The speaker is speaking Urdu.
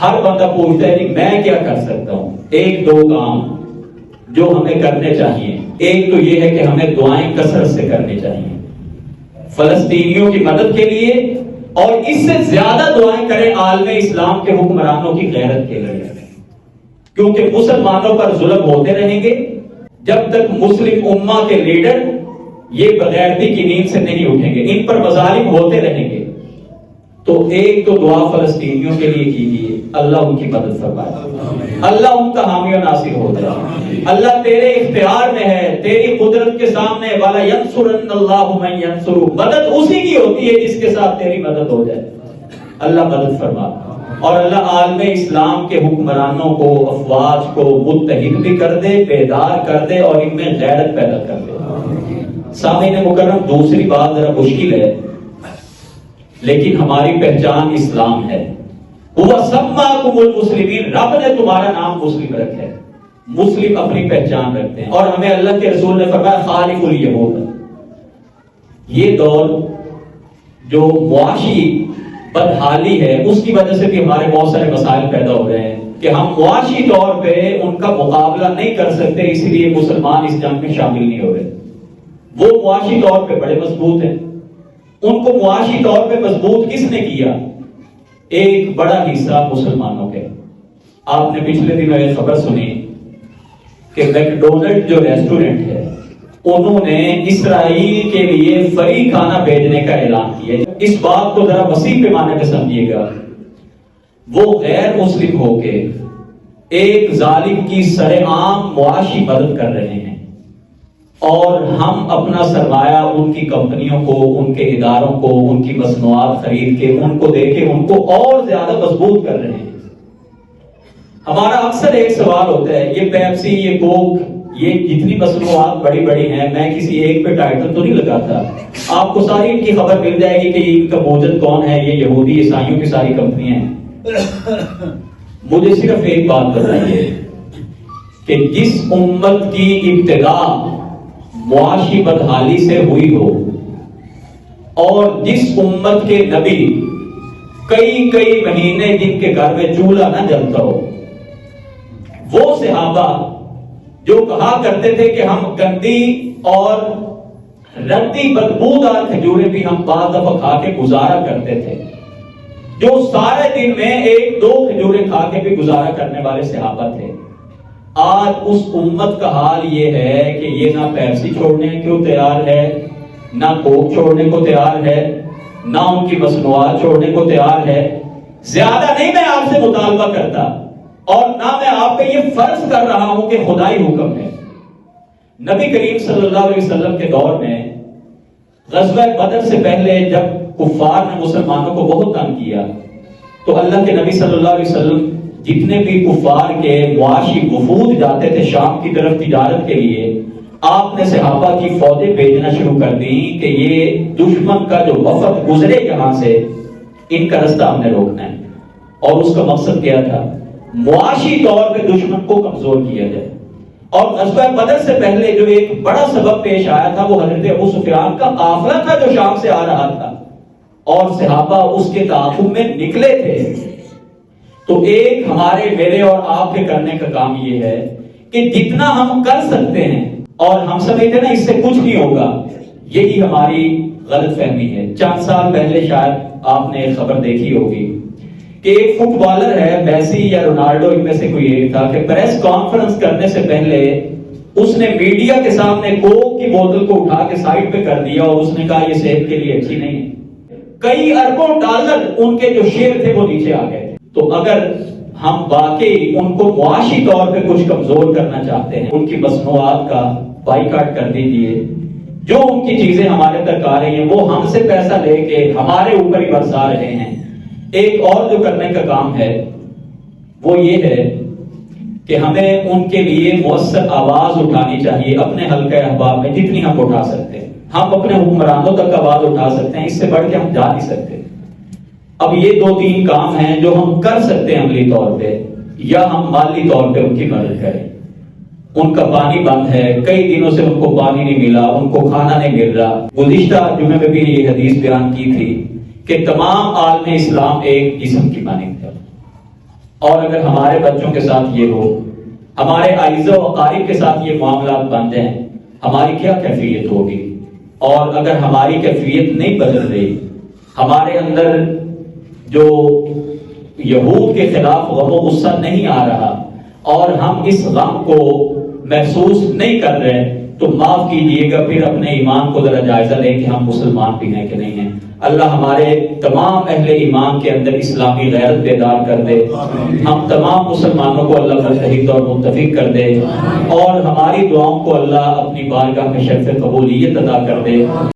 ہر بندہ پوچھتا ہے کہ میں کیا کر سکتا ہوں. ایک دو کام جو ہمیں کرنے چاہیے. ایک تو یہ ہے کہ ہمیں دعائیں کثرت سے کرنی چاہیے فلسطینیوں کی مدد کے لیے, اور اس سے زیادہ دعائیں کریں عالم اسلام کے حکمرانوں کی غیرت کے لیے, کیونکہ مسلمانوں پر ظلم ہوتے رہیں گے جب تک مسلم امہ کے لیڈر یہ بغیرتی کی نیند سے نہیں اٹھیں گے. ان پر مظالم ہوتے رہیں گے. تو ایک تو دعا فلسطینیوں کے لیے کیجیے, اللہ ان کی مدد فرمائے, اللہ ان کا حامی و ناصر ہو جائے. اللہ تیرے اختیار میں ہے, تیری قدرت کے سامنے وَلَا يَنْصُرَنَّ اللَّهُ مَن يَنْصُرُهُ, مدد اسی کی ہوتی ہے جس کے ساتھ تیری مدد ہو جائے. اللہ مدد فرما. اور اللہ عالم اسلام کے حکمرانوں کو, افواج کو متحد بھی کر دے, بیدار کر دے, اور ان میں غیرت پیدا کر دے. سامعین مکرم, دوسری بات ذرا مشکل ہے لیکن ہماری پہچان اسلام ہے. وہ سماکم المسلمین, رب نے تمہارا نام مسلم رکھا ہے. مسلم اپنی پہچان رکھتے ہیں, اور ہمیں اللہ کے رسول نے فرمایا خالق الیہود. یہ دور جو معاشی بدحالی ہے اس کی وجہ سے بھی ہمارے بہت سارے مسائل پیدا ہو رہے ہیں کہ ہم معاشی طور پہ ان کا مقابلہ نہیں کر سکتے, اس لیے مسلمان اس جنگ میں شامل نہیں ہو رہے. وہ معاشی طور پہ بڑے مضبوط ہیں. ان کو معاشی طور پہ مضبوط کس نے کیا؟ ایک بڑا حصہ مسلمانوں کے. آپ نے پچھلے دنوں ایک خبر سنی کہ میکڈونلڈ جو ریسٹورنٹ ہے انہوں نے اسرائیل کے لیے فری کھانا بھیجنے کا اعلان کیا. اس بات کو ذرا وسیع پیمانے پہ سمجھیے گا. وہ غیر مسلم ہو کے ایک ظالم کی سرعام معاشی مدد کر رہے ہیں, اور ہم اپنا سرمایہ ان کی کمپنیوں کو, ان کے اداروں کو, ان کی مصنوعات خرید کے ان کو دے کے ان کو اور زیادہ مضبوط کر رہے ہیں. ہمارا اکثر ایک سوال ہوتا ہے, یہ پیپسی, یہ کوک, یہ جتنی مصنوعات بڑی بڑی ہیں, میں کسی ایک پہ ٹائٹل تو نہیں لگاتا, آپ کو ساری ان کی خبر مل جائے گی کہ ان کا موجد کون ہے. یہ یہودی عیسائیوں کی ساری کمپنیاں ہیں. مجھے صرف ایک بات بتائیے کہ جس امت کی ابتدا معاشی بدحالی سے ہوئی ہو, اور جس امت کے نبی کئی کئی مہینے جن کے گھر میں چولہا نہ جلتا ہو, وہ صحابہ جو کہا کرتے تھے کہ ہم گندی اور ردی بدبودار کھجوریں بھی ہم بعض دفعہ کھا کے گزارا کرتے تھے, جو سارے دن میں ایک دو کھجوریں کھا کے بھی گزارا کرنے والے صحابہ تھے. آج اس امت کا حال یہ ہے کہ یہ نہ پیپسی چھوڑنے کو تیار ہے, نہ کوک چھوڑنے کو تیار ہے, نہ ان کی مصنوعات چھوڑنے کو تیار ہے. زیادہ نہیں میں آپ سے مطالبہ کرتا, اور نہ میں آپ پہ یہ فرض کر رہا ہوں کہ خدائی حکم ہے. نبی کریم صلی اللہ علیہ وسلم کے دور میں غزوہ بدر سے پہلے جب کفار نے مسلمانوں کو بہت تنگ کیا, تو اللہ کے نبی صلی اللہ علیہ وسلم جتنے بھی کفار کے معاشی وفود جاتے تھے شام کی طرف تجارت کے لیے, آپ نے صحابہ کی فوجیں بھیجنا شروع کر دی کہ یہ دشمن کا جو وفد گزرے یہاں سے, ان کا رستہ ہم نے روکنا ہے. اور اس کا مقصد کیا تھا؟ معاشی طور پہ دشمن کو کمزور کیا جائے. اور غزوہ بدر سے پہلے جو ایک بڑا سبب پیش آیا تھا وہ حضرت ابو سفیان کا قافلہ تھا جو شام سے آ رہا تھا, اور صحابہ اس کے تعاقب میں نکلے تھے. تو ایک ہمارے, میرے اور آپ کے کرنے کا کام یہ ہے کہ جتنا ہم کر سکتے ہیں, اور ہم سمجھتے نا اس سے کچھ نہیں ہوگا, یہی ہماری غلط فہمی ہے. چند سال پہلے شاید آپ نے ایک خبر دیکھی ہوگی کہ ایک فٹ بالر ہے, میسی یا رونالڈو, ان میں سے کوئی ایک تھا, کہ پریس کانفرنس کرنے سے پہلے اس نے میڈیا کے سامنے کوک کی بوتل کو اٹھا کے سائڈ پہ کر دیا, اور اس نے کہا یہ صحت کے لیے اچھی نہیں ہے. کئی اربوں ڈالر ان کے جو شیئر تھے وہ نیچے آ گئے. تو اگر ہم واقعی ان کو معاشی طور پہ کچھ کمزور کرنا چاہتے ہیں, ان کی مصنوعات کا بائیکاٹ کر دیجئے. جو ان کی چیزیں ہمارے تک آ رہی ہیں وہ ہم سے پیسہ لے کے ہمارے اوپر ہی برسا رہے ہیں. ایک اور جو کرنے کا کام ہے وہ یہ ہے کہ ہمیں ان کے لیے مؤثر آواز اٹھانی چاہیے اپنے حلقہ احباب میں, جتنی ہم اٹھا سکتے ہیں. ہم اپنے حکمرانوں تک آواز اٹھا سکتے ہیں, اس سے بڑھ کے ہم جا نہیں سکتے. اب یہ دو تین کام ہیں جو ہم کر سکتے ہیں عملی طور پہ, یا ہم مالی طور پہ ان کی مدد کریں. ان کا پانی بند ہے, کئی دنوں سے ان کو پانی نہیں ملا, ان کو کھانا نہیں مل رہا. گزشتہ جمعے میں بھی یہ حدیث بیان کی تھی کہ تمام عالم اسلام ایک جسم کی مانند ہے. اور اگر ہمارے بچوں کے ساتھ یہ ہو، ہمارے اعزاء و اقارب کے ساتھ یہ معاملات بند ہیں، ہماری کیا کیفیت ہوگی؟ اور اگر ہماری کیفیت نہیں بدل رہی، ہمارے اندر جو یہود کے خلاف غم و غصہ نہیں آ رہا اور ہم اس غم کو محسوس نہیں کر رہے، تو معاف کیجئے گا، پھر اپنے ایمان کو ذرا جائزہ لیں کہ ہم مسلمان بھی ہیں کہ نہیں ہیں۔ اللہ ہمارے تمام اہل ایمان کے اندر اسلامی غیرت بیدار کر دے، ہم تمام مسلمانوں کو اللہ متحد اور متفق کر دے، اور ہماری دعاؤں کو اللہ اپنی بارگاہ میں شرف قبولیت عطا کر دے۔